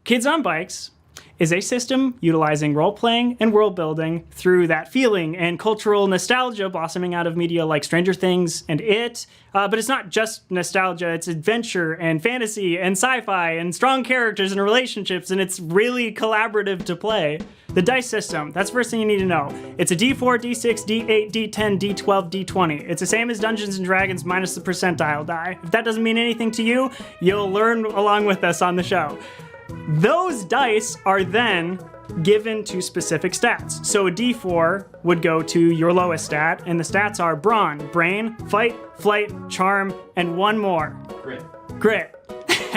Kids on Bikes is a system utilizing role-playing and world-building through that feeling and cultural nostalgia blossoming out of media like Stranger Things and It. But it's not just nostalgia, it's adventure and fantasy and sci-fi and strong characters and relationships, and it's really collaborative to play. The dice system, that's the first thing you need to know. It's a D4, D6, D8, D10, D12, D20. It's the same as Dungeons & Dragons minus the percentile die. If that doesn't mean anything to you, you'll learn along with us on the show. Those dice are then given to specific stats. So a D4 would go to your lowest stat, and the stats are Brawn, Brain, Fight, Flight, Charm, and one more. Grit.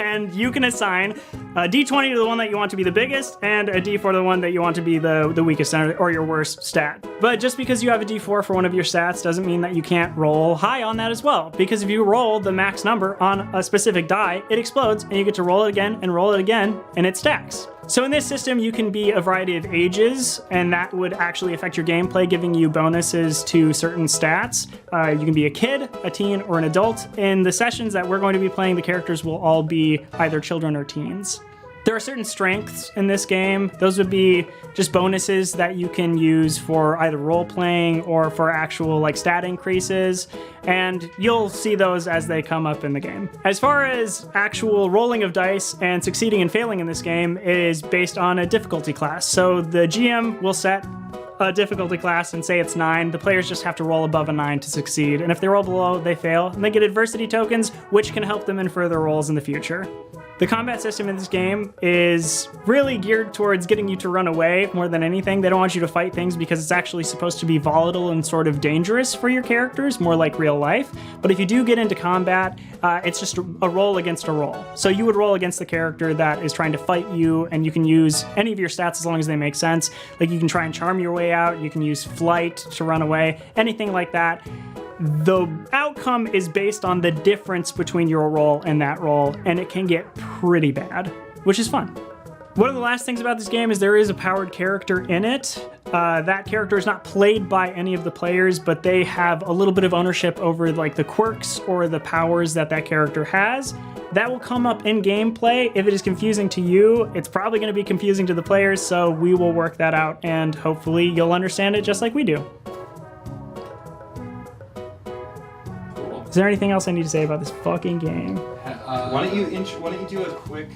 And you can assign a D20 to the one that you want to be the biggest, and a D4 to the one that you want to be the weakest or your worst stat. But just because you have a D4 for one of your stats doesn't mean that you can't roll high on that as well. Because if you roll the max number on a specific die, it explodes, and you get to roll it again, and it stacks. So in this system, you can be a variety of ages, and that would actually affect your gameplay, giving you bonuses to certain stats. You can be a kid, a teen, or an adult. In the sessions that we're going to be playing, the characters will all be either children or teens. There are certain strengths in this game. Those would be just bonuses that you can use for either role-playing or for actual like stat increases, and you'll see those as they come up in the game. As far as actual rolling of dice and succeeding and failing in this game is based on a difficulty class. So the GM will set a difficulty class and say it's 9. The players just have to roll above a 9 to succeed, and if they roll below, they fail, and they get adversity tokens, which can help them in further rolls in the future. The combat system in this game is really geared towards getting you to run away more than anything. They don't want you to fight things because it's actually supposed to be volatile and sort of dangerous for your characters, more like real life. But if you do get into combat, it's just a roll against a roll. So you would roll against the character that is trying to fight you, and you can use any of your stats as long as they make sense. Like you can try and charm your way out, you can use flight to run away, anything like that. The outcome is based on the difference between your roll and that roll, and it can get pretty bad, which is fun. One of the last things about this game is there is a powered character in it. That character is not played by any of the players, but they have a little bit of ownership over like the quirks or the powers that character has. That will come up in gameplay. If it is confusing to you, it's probably going to be confusing to the players, so we will work that out, and hopefully you'll understand it just like we do. Is there anything else I need to say about this fucking game? Why don't you do a quick